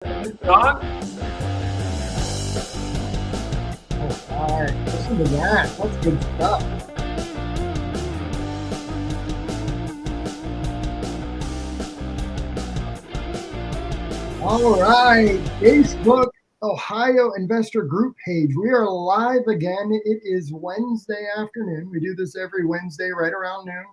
Dog? All right, listen to that. That's good stuff. All right, Facebook Ohio Investor Group page. We are live again. It is Wednesday afternoon. We do this every Wednesday right around noon.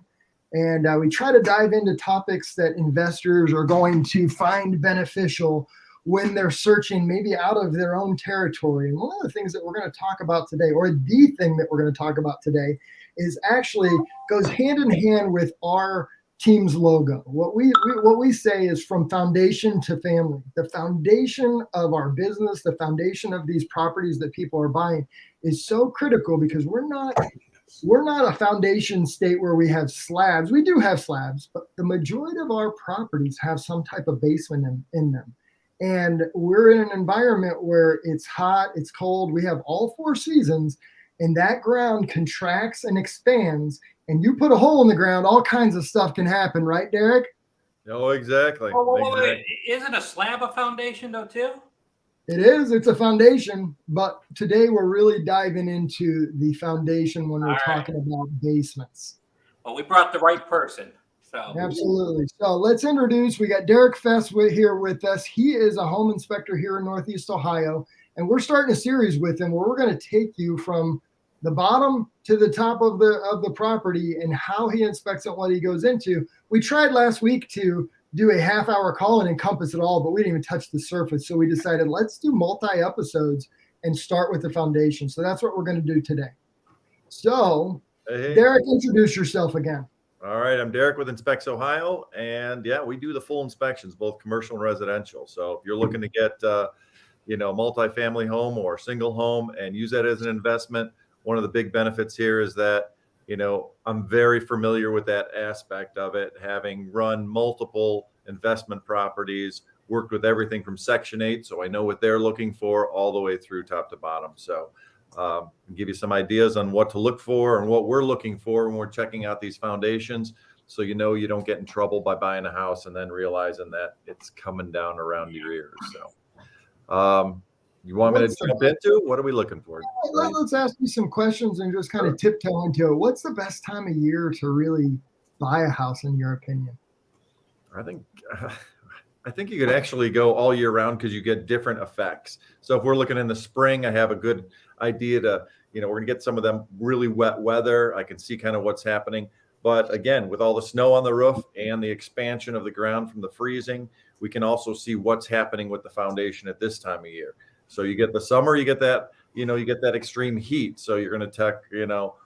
And we try to dive into topics that investors are going to find beneficial when they're searching maybe out of their own territory. And one of the things that we're going to talk about today, or the thing that we're going to talk about today, is actually goes hand in hand with our team's logo. What we say is from foundation to family. The foundation of our business, the foundation of these properties that people are buying is so critical because we're not a foundation state where we have slabs. We do have slabs, but the majority of our properties have some type of basement in them. And we're in an environment where it's hot, it's cold. We have all four seasons, and that ground contracts and expands. And you put a hole in the ground, all kinds of stuff can happen, right, Derek? Oh, exactly. Wait. Isn't a slab a foundation though too? It is. It's a foundation, but today we're really diving into the foundation when we're talking about basements. Well, we brought the right person. So Absolutely. So let's introduce. We got Derek Fess here with us. He is a home inspector here in Northeast Ohio, and we're starting a series with him where we're going to take you from the bottom to the top of the property and how he inspects it, what he goes into. We tried last week to do a half-hour call and encompass it all, but we didn't even touch the surface. So we decided let's do multi-episodes and start with the foundation. So that's what we're going to do today. So, Hey. Derek, introduce yourself again. All right, I'm Derek with Inspects Ohio, and yeah, we do the full inspections, both commercial and residential. So if you're looking to get, multifamily home or single home and use that as an investment, one of the big benefits here is that, I'm very familiar with that aspect of it, having run multiple investment properties, worked with everything from Section 8, so I know what they're looking for all the way through top to bottom. So give you some ideas on what to look for and what we're looking for when we're checking out these foundations. So you don't get in trouble by buying a house and then realizing that it's coming down around your ears. So you want me to jump into what are we looking for? Let's ask you some questions and just kind of tiptoe into it. What's the best time of year to really buy a house, in your opinion? I think you could actually go all year round because you get different effects. So if we're looking in the spring, I have a good idea to, we're going to get some of them really wet weather. I can see kind of what's happening. But again, with all the snow on the roof and the expansion of the ground from the freezing, we can also see what's happening with the foundation at this time of year. So you get the summer, you get that, you get that extreme heat. So you're going to check,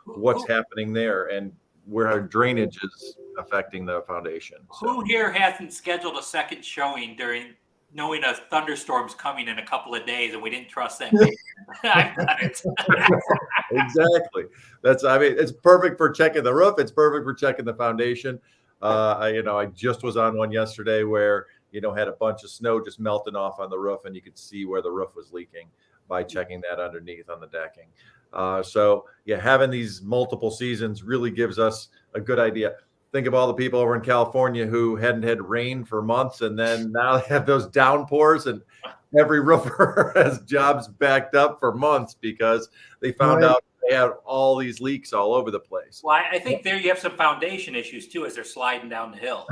what's happening there and where our drainage is affecting the foundation. So. Who here hasn't scheduled a second showing during knowing a thunderstorm's coming in a couple of days and we didn't trust that? I've done it. Exactly. It's perfect for checking the roof. It's perfect for checking the foundation. I just was on one yesterday where, had a bunch of snow just melting off on the roof and you could see where the roof was leaking by checking that underneath on the decking. Having these multiple seasons really gives us a good idea. Think of all the people over in California who hadn't had rain for months, and then now they have those downpours, and every roofer has jobs backed up for months because they found out they had all these leaks all over the place. Well, I think there you have some foundation issues too as they're sliding down the hill.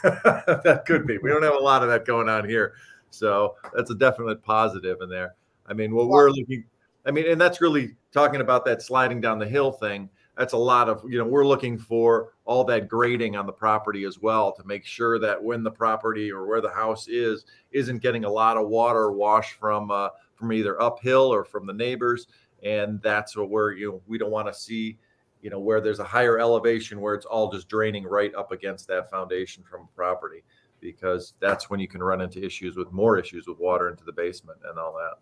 That could be. We don't have a lot of that going on here. So that's a definite positive in there. We're looking, and that's really talking about that sliding down the hill thing. That's a lot of, we're looking for all that grading on the property as well to make sure that when the property or where the house isn't getting a lot of water wash from either uphill or from the neighbors. And that's what we don't want to see, where there's a higher elevation where it's all just draining right up against that foundation from a property, because that's when you can run into more issues with water into the basement and all that.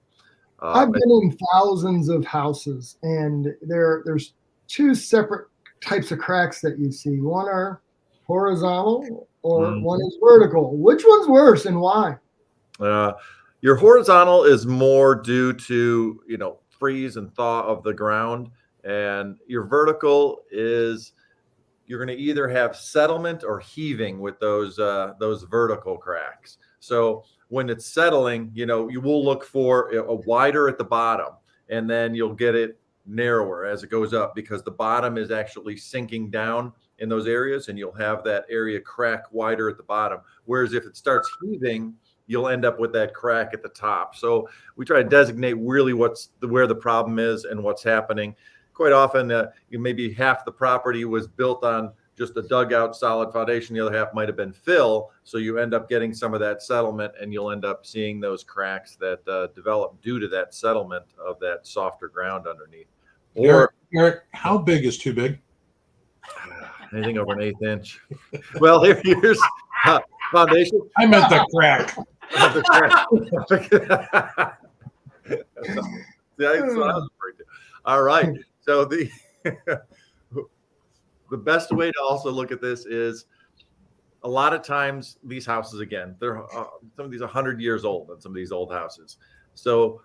I've been in thousands of houses, and there's two separate types of cracks that you see. One are horizontal or one is vertical. Which one's worse and why? Your horizontal is more due to, freeze and thaw of the ground. And your vertical is you're going to either have settlement or heaving with those vertical cracks. So when it's settling, you will look for a wider at the bottom, and then you'll get it narrower as it goes up, because the bottom is actually sinking down in those areas, and you'll have that area crack wider at the bottom. Whereas if it starts heaving, you'll end up with that crack at the top. So we try to designate really where the problem is and what's happening. Quite often, maybe half the property was built on just a dugout solid foundation. The other half might have been fill. So you end up getting some of that settlement, and you'll end up seeing those cracks that develop due to that settlement of that softer ground underneath. Or Derek, how big is too big? anything over an 1/8 inch. Well, here's foundation. I meant the crack. All right. So the best way to also look at this is, a lot of times these houses, again, they're some of these 100 years old in some of these old houses. So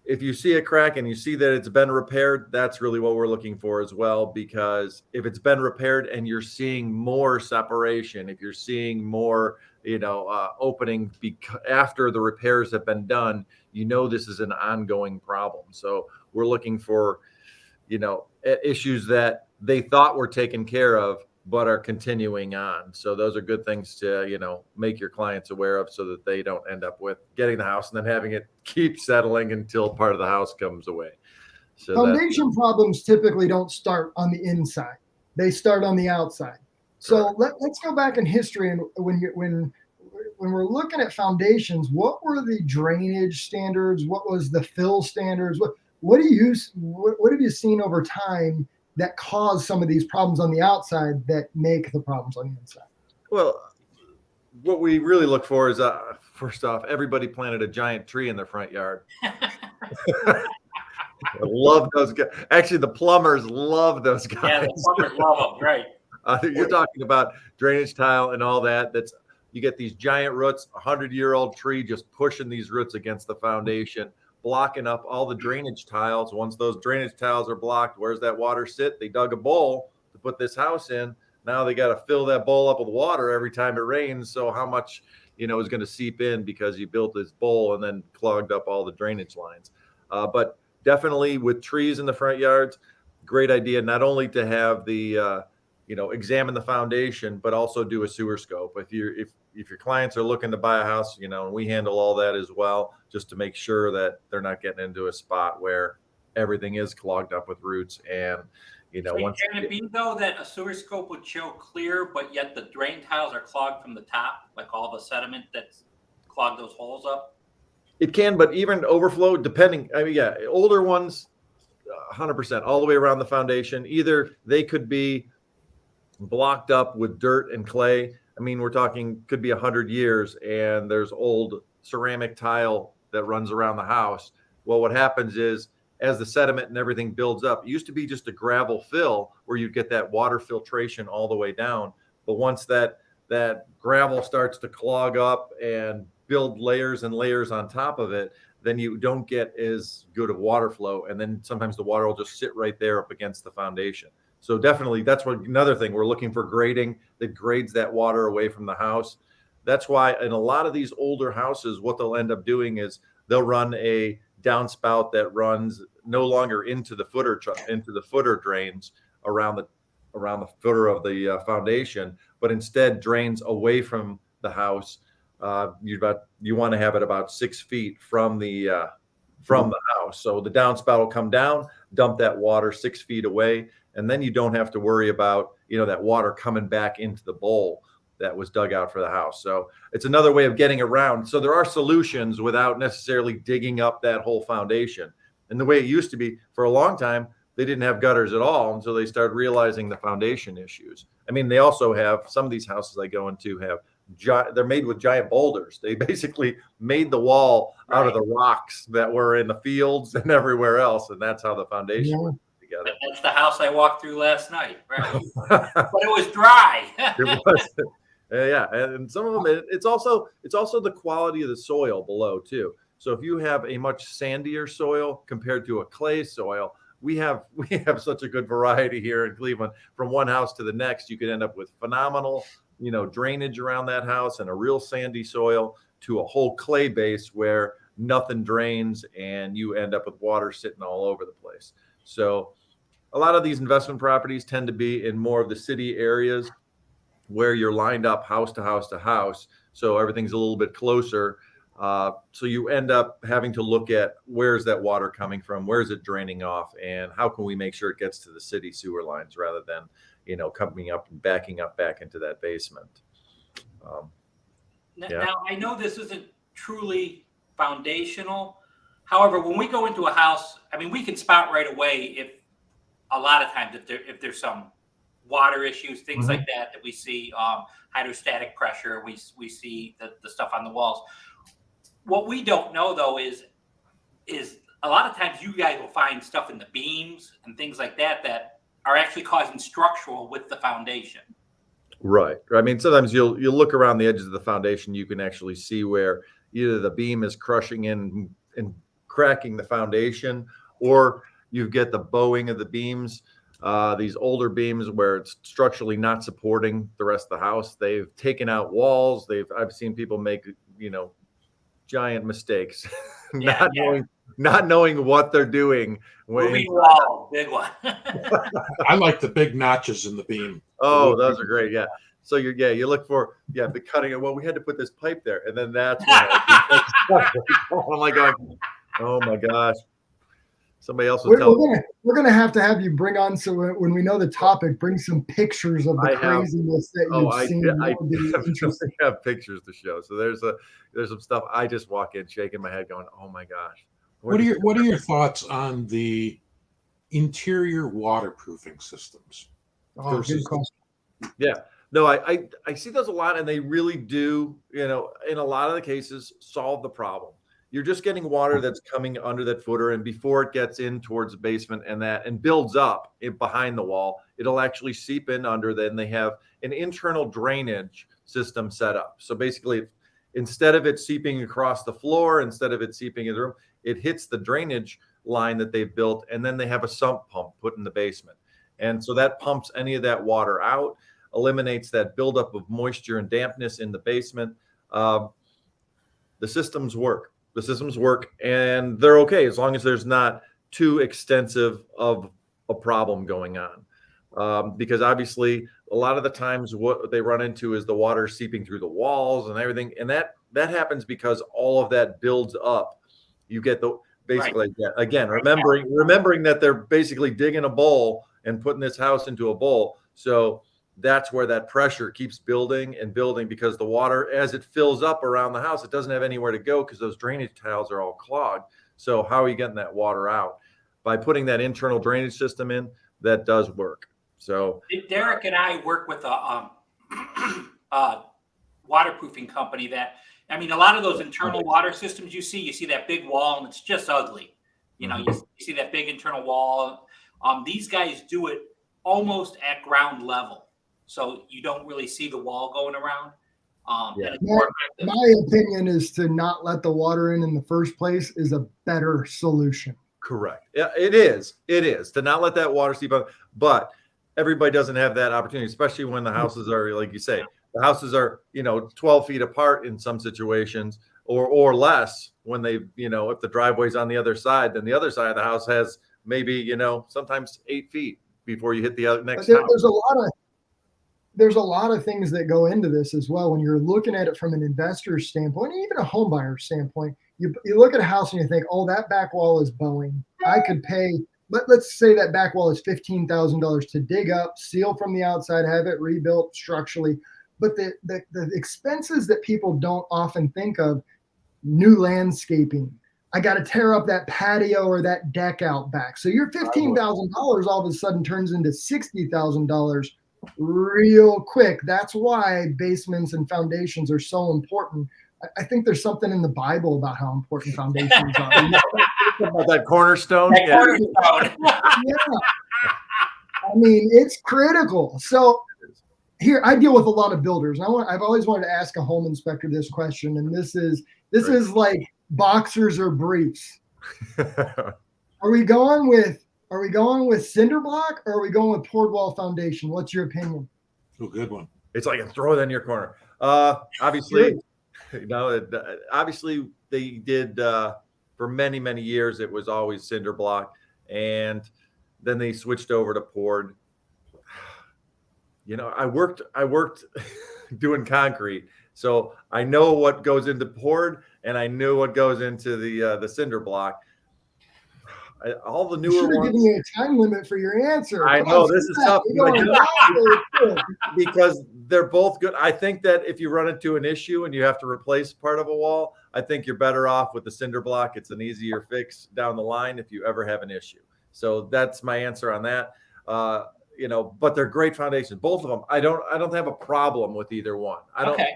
if you see a crack and you see that it's been repaired, that's really what we're looking for as well. Because if it's been repaired and you're seeing more separation, if you're seeing more, opening after the repairs have been done, this is an ongoing problem. So we're looking for, issues that they thought were taken care of, but are continuing on. So those are good things to, make your clients aware of, so that they don't end up with getting the house and then having it keep settling until part of the house comes away. So foundation problems typically don't start on the inside. They start on the outside. So let's go back in history. And when we're looking at foundations, what were the drainage standards? What was the fill standards? What have you seen over time that cause some of these problems on the outside that make the problems on the inside? Well, what we really look for is, first off, everybody planted a giant tree in their front yard. I love those guys. Actually, the plumbers love those guys. Yeah, the plumbers love them, right? You're talking about drainage tile and all that. You get these giant roots, 100-year-old tree just pushing these roots against the foundation, blocking up all the drainage tiles. Once those drainage tiles are blocked, where's that water sit? They dug a bowl to put this house in. Now they got to fill that bowl up with water every time it rains. So how much, is going to seep in because you built this bowl and then clogged up all the drainage lines. But definitely with trees in the front yards, great idea not only to have the examine the foundation, but also do a sewer scope. If your clients are looking to buy a house, and we handle all that as well, just to make sure that they're not getting into a spot where everything is clogged up with roots. And can it be though that a sewer scope would show clear, but yet the drain tiles are clogged from the top, like all the sediment that's clogged those holes up? It can, but even overflow, depending. Older ones, 100% all the way around the foundation. Either they could be blocked up with dirt and clay. We're talking could be 100 years, and there's old ceramic tile that runs around the house. Well, what happens is, as the sediment and everything builds up, it used to be just a gravel fill where you'd get that water filtration all the way down. But once that gravel starts to clog up and build layers and layers on top of it, then you don't get as good of water flow. And then sometimes the water will just sit right there up against the foundation. So definitely that's another thing we're looking for, grading that grades that water away from the house. That's why in a lot of these older houses, what they'll end up doing is they'll run a downspout that runs no longer into the footer drains around the footer of the foundation, but instead drains away from the house. You want to have it about 6 feet from the house. So the downspout will come down, dump that water 6 feet away, and then you don't have to worry about that water coming back into the bowl that was dug out for the house. So it's another way of getting around. So there are solutions without necessarily digging up that whole foundation. And the way it used to be for a long time, they didn't have gutters at all until they started realizing the foundation issues. They also have, some of these houses I go into have, they're made with giant boulders. They basically made the wall out of the rocks that were in the fields and everywhere else. And that's how the foundation was together. That's the house I walked through last night. Right. But it was dry. It was. Yeah, and some of them, it's also the quality of the soil below too. So if you have a much sandier soil compared to a clay soil, we have such a good variety here in Cleveland. From one house to the next, you could end up with phenomenal, drainage around that house and a real sandy soil. to a whole clay base where nothing drains and you end up with water sitting all over the place. So a lot of these investment properties tend to be in more of the city areas where you're lined up house to house to house. So everything's a little bit closer. So you end up having to look at where's that water coming from, where's it draining off, and how can we make sure it gets to the city sewer lines rather than, coming up and backing up back into that basement. Yeah. Now, I know this isn't truly foundational. However, when we go into a house, I mean, we can spot right away if a lot of times if there's some water issues, things like that we see, hydrostatic pressure, we see the stuff on the walls. What we don't know though is a lot of times you guys will find stuff in the beams and things like that are actually causing structural with the foundation. Right. I mean, sometimes you'll look around the edges of the foundation, you can actually see where either the beam is crushing in and cracking the foundation, or you get the bowing of the beams. These older beams where it's structurally not supporting the rest of the house. They've taken out walls. I've seen people make, giant mistakes, not knowing what they're doing. Moving wall, big one. I like the big notches in the beam. Oh, those are great. Yeah. So you look for the cutting it. Well, we had to put this pipe there, and then that's when I'm like going, oh my gosh. Somebody else was telling. We're gonna have to have you bring on, so when we know the topic, bring some pictures of the craziness that you've seen. I have pictures to show. So there's some stuff. I just walk in shaking my head, going, "Oh my gosh." What are your thoughts on the interior waterproofing systems? Oh, good question. Yeah. No, I see those a lot, and they really do, in a lot of the cases, solve the problem. You're just getting water that's coming under that footer, and before it gets in towards the basement and builds up behind the wall, it'll actually seep in under. Then they have an internal drainage system set up. So basically, instead of it seeping across the floor, instead of it seeping in the room, it hits the drainage line that they've built, and then they have a sump pump put in the basement. And so that pumps any of that water out, eliminates that buildup of moisture and dampness in the basement. The systems work. The systems work, and they're okay as long as there's not too extensive of a problem going on. Because obviously, a lot of the times what they run into is the water seeping through the walls and everything, and that happens because all of that builds up. You get basically again remembering that they're basically digging a bowl and putting this house into a bowl. So that's where that pressure keeps building and building, because the water, as it fills up around the house, it doesn't have anywhere to go because those drainage tiles are all clogged. So how are you getting that water out? By putting that internal drainage system in, that does work. So Derek and I work with a waterproofing company a lot of those internal water systems you see that big wall and it's just ugly. You see that big internal wall. These guys do it almost at ground level. So you don't really see the wall going around. My opinion is to not let the water in the first place is a better solution. Correct. Yeah, it is. It is to not let that water seep out. But everybody doesn't have that opportunity, especially when the houses are, like you say, the houses are, 12 feet apart in some situations, or less when they, if the driveway's on the other side, then the other side of the house has maybe, sometimes 8 feet before you hit the next house. There's a lot of things that go into this as well. When you're looking at it from an investor's standpoint, even a home buyer standpoint, you look at a house and you think, oh, that back wall is bowing. I could pay, let's say that back wall is $15,000 to dig up, seal from the outside, have it rebuilt structurally. But the expenses that people don't often think of, new landscaping, I got to tear up that patio or that deck out back. So your $15,000 all of a sudden turns into $60,000 real quick. That's why basements and foundations are so important. I think there's something in the Bible about how important foundations are. About that cornerstone. Cornerstone. Yeah. It's critical. So here, I deal with a lot of builders. I've always wanted to ask a home inspector this question, and this is like boxers or briefs. Are we going with cinder block, or are we going with poured wall foundation? What's your opinion? Oh, good one. It's like a throw it in your corner. Obviously, Obviously they did for many, many years. It was always cinder block, and then they switched over to poured. I worked doing concrete, so I know what goes into poured, and I knew what goes into the cinder block. All the You should newer have ones. given me a time limit for your answer. I Come know on, this say is that. tough, You're but going wild. because they're both good. I think that if you run into an issue and you have to replace part of a wall, I think you're better off with the cinder block. It's an easier fix down the line if you ever have an issue. So that's my answer on that. But they're great foundations, both of them. I don't have a problem with either one. Okay.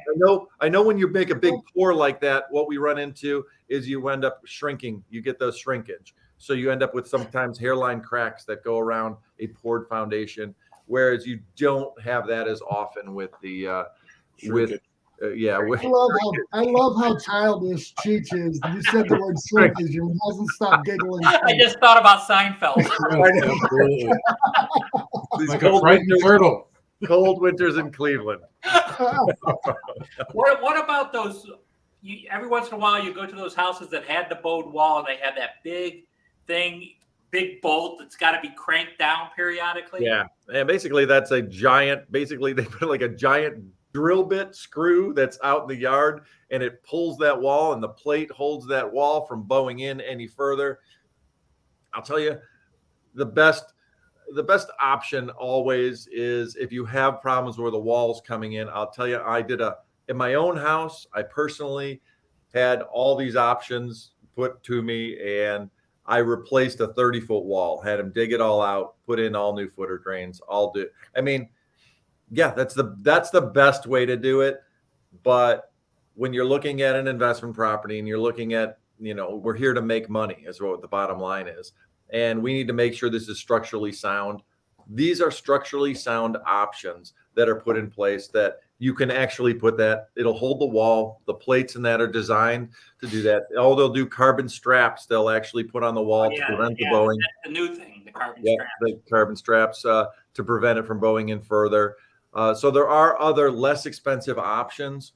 I know when you make a big pour like that, what we run into is you end up shrinking. You get those shrinkage. So you end up with sometimes hairline cracks that go around a poured foundation, whereas you don't have that as often with the Shrinkage. I love how childish Cheech is. You said the word shrinkage and he hasn't stopped giggling. I just thought about Seinfeld. Yes, absolutely. these Like a frightened turtle. cold winters in Cleveland. What about those? Every once in a while, you go to those houses that had the bowed wall, and they have that big bolt that's got to be cranked down periodically. Yeah, and basically that's a giant. Basically, they put like a giant drill bit screw that's out in the yard, and it pulls that wall, and the plate holds that wall from bowing in any further. I'll tell you, the best option always is if you have problems where the wall's coming in. I'll tell you, in my own house, I personally had all these options put to me, and I replaced a 30-foot wall, had them dig it all out, put in all new footer drains, that's the best way to do it. But when you're looking at an investment property and you're looking at, we're here to make money is what the bottom line is. And we need to make sure this is structurally sound. These are structurally sound options that are put in place that you can actually it'll hold the wall. The plates in that are designed to do that. Oh, they'll do carbon straps. They'll actually put on the wall to prevent the bowing. That's the new thing, the carbon straps. The carbon straps to prevent it from bowing in further. So there are other less expensive options.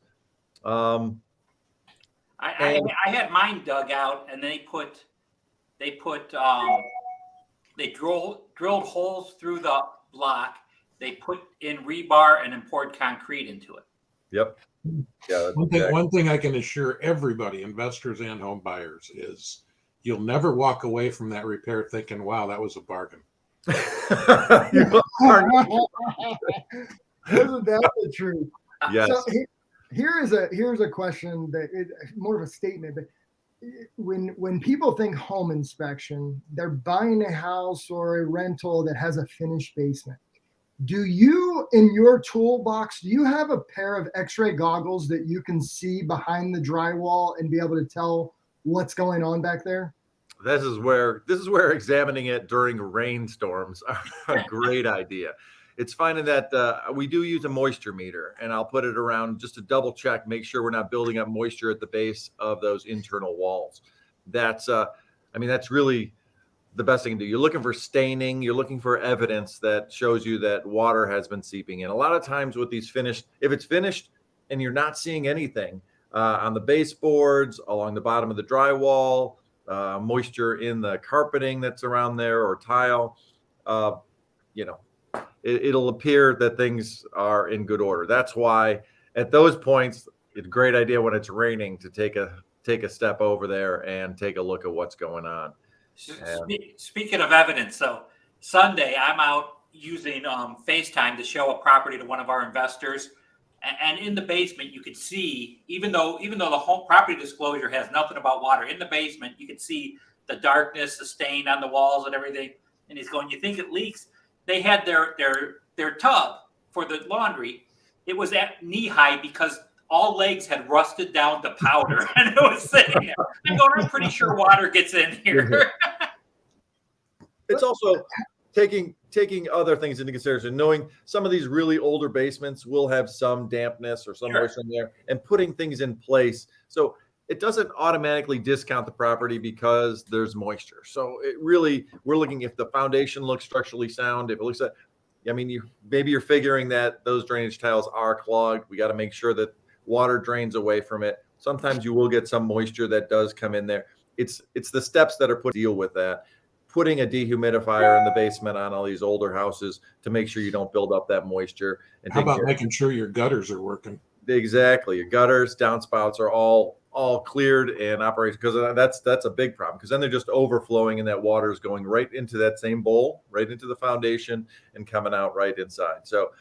I had mine dug out, and they drilled holes through the block. They put in rebar and then poured concrete into it. Yep. Yeah. One thing I can assure everybody, investors and home buyers, is you'll never walk away from that repair thinking, "Wow, that was a bargain." Isn't that the truth? Yes. So here's a question that is more of a statement. But when people think home inspection, they're buying a house or a rental that has a finished basement. Do you, in your toolbox, do you have a pair of X-ray goggles that you can see behind the drywall and be able to tell what's going on back there? This is where examining it during rainstorms are a great idea. It's finding that we do use a moisture meter, and I'll put it around just to double check, make sure we're not building up moisture at the base of those internal walls. That's really the best thing to do. You're looking for staining. You're looking for evidence that shows you that water has been seeping in. A lot of times with these if it's finished and you're not seeing anything on the baseboards, along the bottom of the drywall, moisture in the carpeting that's around there or tile, it'll appear that things are in good order. That's why at those points, it's a great idea when it's raining to take a step over there and take a look at what's going on. Speaking of evidence, so Sunday I'm out using FaceTime to show a property to one of our investors, and in the basement you could see, even though the home property disclosure has nothing about water, in the basement you could see the darkness, the stain on the walls and everything. And he's going, "You think it leaks?" They had their tub for the laundry. It was at knee high because all legs had rusted down to powder, and it was sitting there. I'm pretty sure water gets in here. It's also taking other things into consideration, knowing some of these really older basements will have some dampness or some moisture in there, and putting things in place so it doesn't automatically discount the property because there's moisture. So we're looking if the foundation looks structurally sound, if it looks maybe you're figuring that those drainage tiles are clogged. We got to make sure that water drains away from it. Sometimes you will get some moisture that does come in there. It's the steps that are put to deal with that. Putting a dehumidifier in the basement on all these older houses to make sure you don't build up that moisture. And How about making sure your gutters are working? Exactly. Your gutters, downspouts are all cleared and operating, because that's a big problem, because then they're just overflowing and that water is going right into that same bowl, right into the foundation and coming out right inside. So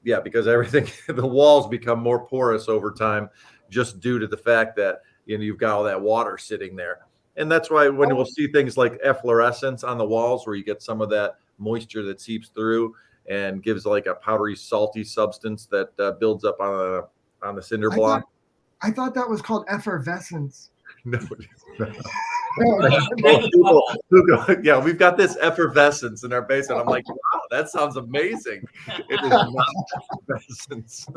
yeah, because everything, the walls become more porous over time just due to the fact that, you know, you've got all that water sitting there. And that's why when we'll see things like efflorescence on the walls, where you get some of that moisture that seeps through and gives like a powdery, salty substance that builds up on the cinder block. I thought that was called effervescence. No, Oh, yeah, we've got this effervescence in our basement. I'm like, wow, that sounds amazing. It is not effervescence.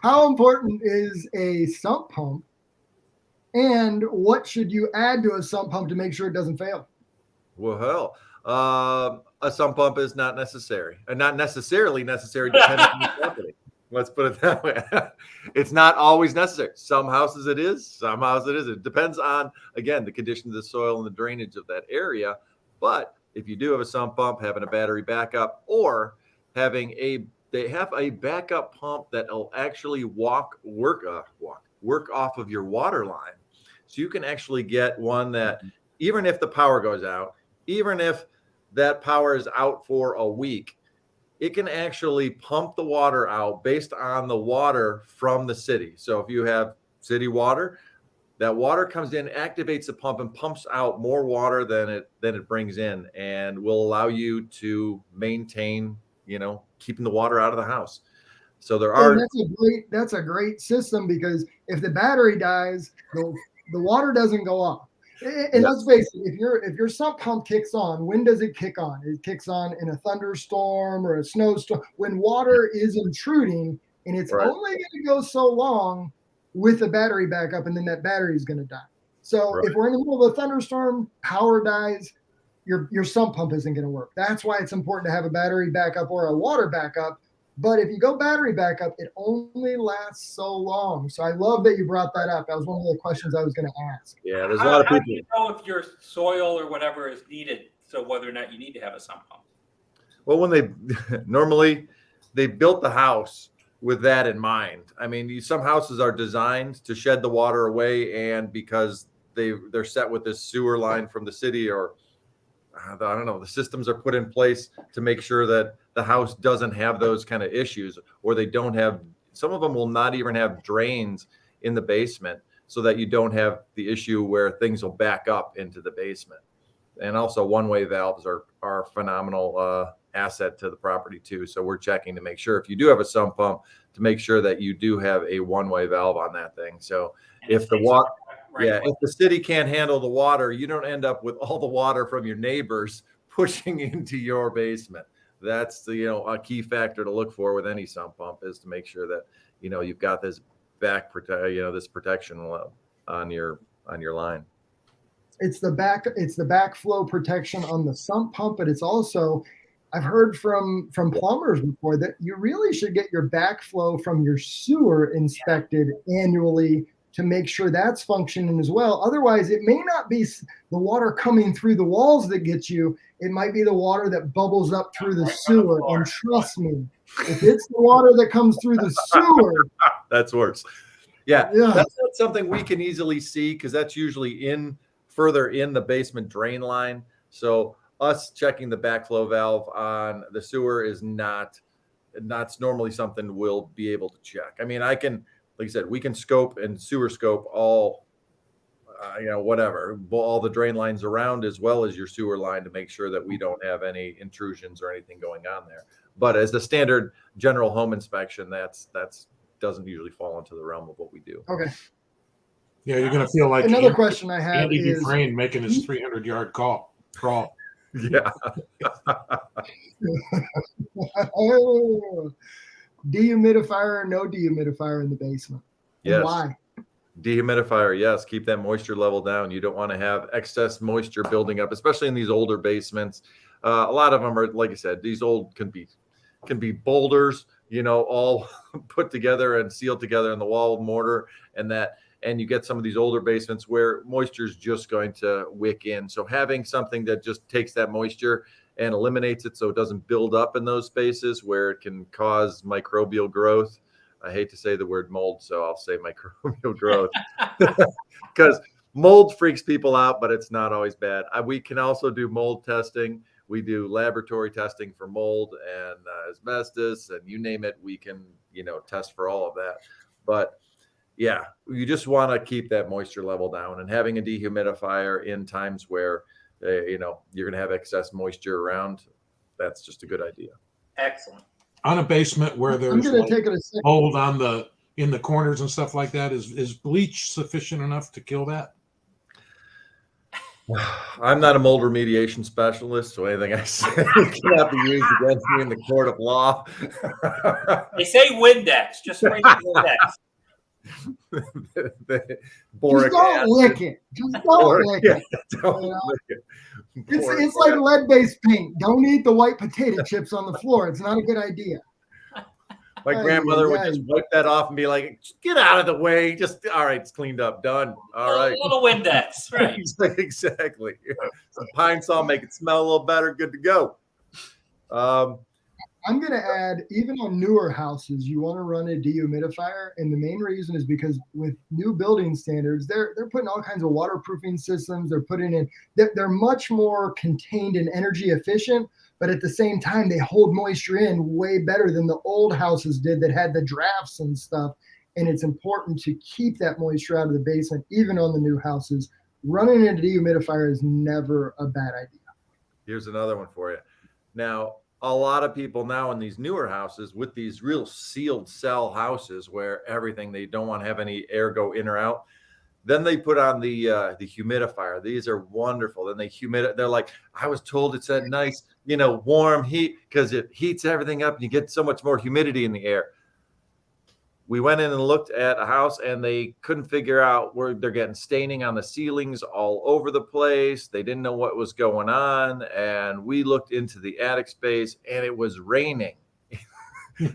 how important is a sump pump, and what should you add to a sump pump to make sure it doesn't fail? Well, a sump pump is not necessary, and not necessarily necessary depending on the property. Let's put it that way. It's not always necessary. Some houses it is, some houses it isn't. It depends on, again, the condition of the soil and the drainage of that area. But if you do have a sump pump, having a battery backup, or they have a backup pump that will actually work off of your water line. So you can actually get one that, even if the power goes out, even if that power is out for a week, it can actually pump the water out based on the water from the city. So if you have city water, that water comes in, activates the pump, and pumps out more water than it brings in, and will allow you to maintain, you know, keeping the water out of the house. So there are. That's a great system, because if the battery dies, the water doesn't go off. And let's face it, if your sump pump kicks on, when does it kick on? It kicks on in a thunderstorm or a snowstorm, when water is intruding, and it's only going to go so long with a battery backup, and then that battery is going to die. So if we're in the middle of a thunderstorm, power dies, your sump pump isn't going to work. That's why it's important to have a battery backup or a water backup. But if you go battery backup, it only lasts so long. So I love that you brought that up. That was one of the questions I was going to ask. Yeah, there's a lot of people. How do you know if your soil or whatever is needed, so whether or not you need to have a sump pump? Well, when normally they built the house with that in mind. I mean, some houses are designed to shed the water away, and because they're set with this sewer line from the city, or I don't know, the systems are put in place to make sure that the house doesn't have those kind of issues, or they don't have, some of them will not even have drains in the basement, so that you don't have the issue where things will back up into the basement. And also one-way valves are phenomenal asset to the property too. So we're checking to make sure, if you do have a sump pump, to make sure that you do have a one-way valve on that thing. So if the water, if the city can't handle the water, you don't end up with all the water from your neighbors pushing into your basement. That's the, a key factor to look for with any sump pump, is to make sure that, you've got this this protection on your line. It's the backflow protection on the sump pump, but it's also, I've heard from plumbers before, that you really should get your backflow from your sewer inspected annually to make sure that's functioning as well. Otherwise, it may not be the water coming through the walls that gets you. It might be the water that bubbles up through the sewer. And trust me, if it's the water that comes through the sewer, that's worse. Yeah, that's not something we can easily see, because that's usually further in the basement drain line. So us checking the backflow valve on the sewer is not normally something we'll be able to check. I mean, like I said, we can scope and sewer scope all, all the drain lines around, as well as your sewer line, to make sure that we don't have any intrusions or anything going on there. But as the standard general home inspection, that's doesn't usually fall into the realm of what we do. Okay. Yeah, you're going to feel like another question I have Andy is Dufresne making his 300-yard crawl. Yeah. Dehumidifier or no dehumidifier in the basement? Yes. Why? Dehumidifier, yes. Keep that moisture level down. You don't want to have excess moisture building up, especially in these older basements. A lot of them are, like I said, these old can be boulders, all put together and sealed together in the wall with mortar, and you get some of these older basements where moisture is just going to wick in. So having something that just takes that moisture and eliminates it so it doesn't build up in those spaces where it can cause microbial growth. I hate to say the word mold, so I'll say microbial growth because mold freaks people out, but it's not always bad. We can also do mold testing. We do laboratory testing for mold and asbestos, and you name it, we can, test for all of that. But yeah, you just want to keep that moisture level down, and having a dehumidifier in times where, you're going to have excess moisture around, that's just a good idea. Excellent. On a basement where I'm there's going to take it a second. mold in the corners and stuff like that, is bleach sufficient enough to kill that? I'm not a mold remediation specialist, so anything I say cannot be used against me in the court of law. They say Windex. Just spray the The Just don't lick it. Just don't lick it. Don't lick it. It's like lead-based paint. Don't eat the white potato chips on the floor. It's not a good idea. My grandmother would just wipe that off and be like, "Get out of the way. Just all right, it's cleaned up, done. All right." A little Windex, right? Exactly. Some pine saw, make it smell a little better. Good to go. I'm going to add, even on newer houses, you want to run a dehumidifier, and the main reason is because with new building standards, they're putting all kinds of waterproofing systems. They're much more contained and energy efficient, but at the same time, they hold moisture in way better than the old houses did that had the drafts and stuff. And it's important to keep that moisture out of the basement, even on the new houses. Running a dehumidifier is never a bad idea. Here's another one for you. Now, a lot of people now in these newer houses with these real sealed cell houses where everything, they don't want to have any air go in or out. Then they put on the humidifier. These are wonderful. Then they're like, I was told it's that nice, warm heat because it heats everything up and you get so much more humidity in the air. We went in and looked at a house and they couldn't figure out where they're getting staining on the ceilings all over the place. They didn't know what was going on. And we looked into the attic space and it was raining.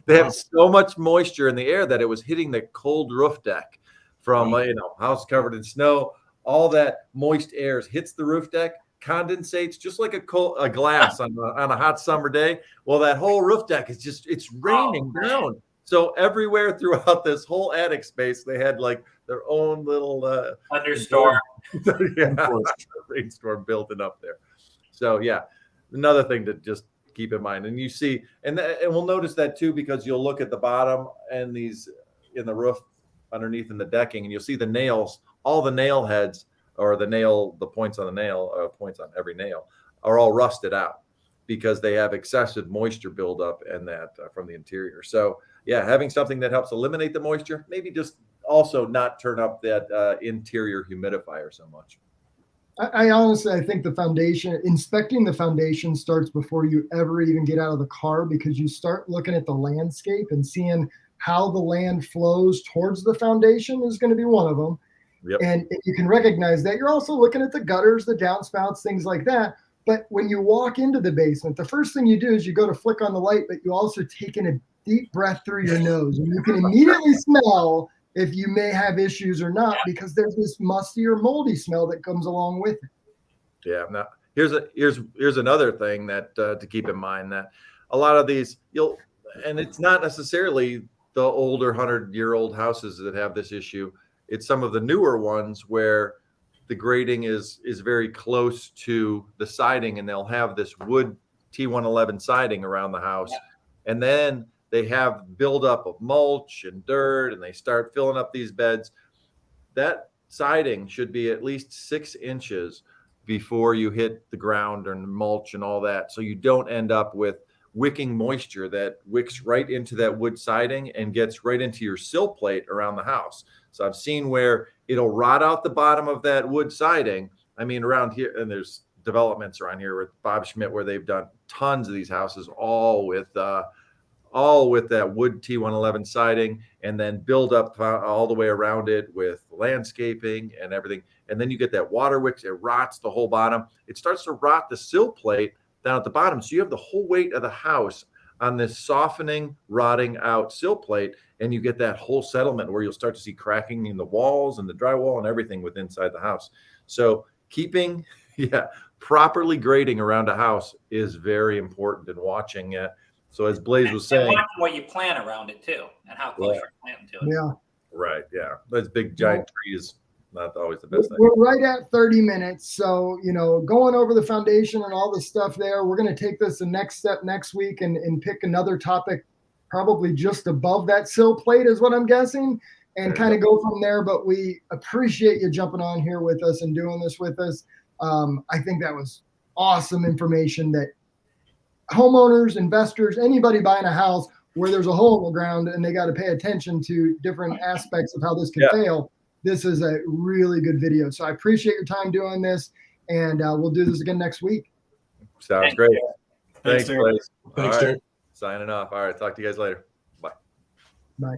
They have so much moisture in the air that it was hitting the cold roof deck from, house covered in snow. All that moist air hits the roof deck, condensates just like a glass on a hot summer day. Well, that whole roof deck is it's raining down. So everywhere throughout this whole attic space, they had like their own little thunderstorm. Rainstorm building up there. So yeah, another thing to just keep in mind. And you see, and we'll notice that too, because you'll look at the bottom and these in the roof underneath in the decking, and you'll see the nails, all the nail heads or the points on the nail, points on every nail are all rusted out because they have excessive moisture buildup and that from the interior. So yeah, having something that helps eliminate the moisture, maybe just also not turn up that interior humidifier so much. I honestly think inspecting the foundation starts before you ever even get out of the car, because you start looking at the landscape and seeing how the land flows towards the foundation is going to be one of them. Yep. And if you can recognize that, you're also looking at the gutters, the downspouts, things like that. But when you walk into the basement, the first thing you do is you go to flick on the light, but you also take in a deep breath through your nose, and you can immediately smell if you may have issues or not, because there's this musty or moldy smell that comes along with it. Yeah. Now, here's another thing that to keep in mind, that a lot of these and it's not necessarily the older 100-year-old houses that have this issue. It's some of the newer ones where the grading is very close to the siding, and they'll have this wood T111 siding around the house. Yeah. And then they have buildup of mulch and dirt, and they start filling up these beds. That siding should be at least 6 inches before you hit the ground and mulch and all that, so you don't end up with wicking moisture that wicks right into that wood siding and gets right into your sill plate around the house. So I've seen where it'll rot out the bottom of that wood siding. I mean, around here, and there's developments around here with Bob Schmidt where they've done tons of these houses, all with that wood T111 siding, and then build up all the way around it with landscaping and everything. And then you get that water wicks, it rots the whole bottom. It starts to rot the sill plate down at the bottom. So you have the whole weight of the house on this softening, rotting out sill plate, and you get that whole settlement where you'll start to see cracking in the walls and the drywall and everything with inside the house. So keeping, properly grading around a house is very important in watching it. So as Blaise was saying, watching what you plant around it too, and how close you're planting to it. Yeah. right, yeah, those big giant trees, not always the best thing. We're right at 30 minutes. So, going over the foundation and all the stuff there, we're going to take this the next step next week and pick another topic, probably just above that sill plate is what I'm guessing, and kind of go from there. But we appreciate you jumping on here with us and doing this with us. I think that was awesome information that homeowners, investors, anybody buying a house where there's a hole in the ground and they got to pay attention to different aspects of how this can fail. This is a really good video. So I appreciate your time doing this, and we'll do this again next week. Sounds great. Thanks, Derek. Blaise. Thanks, All right. Derek. Signing off. All right. Talk to you guys later. Bye. Bye.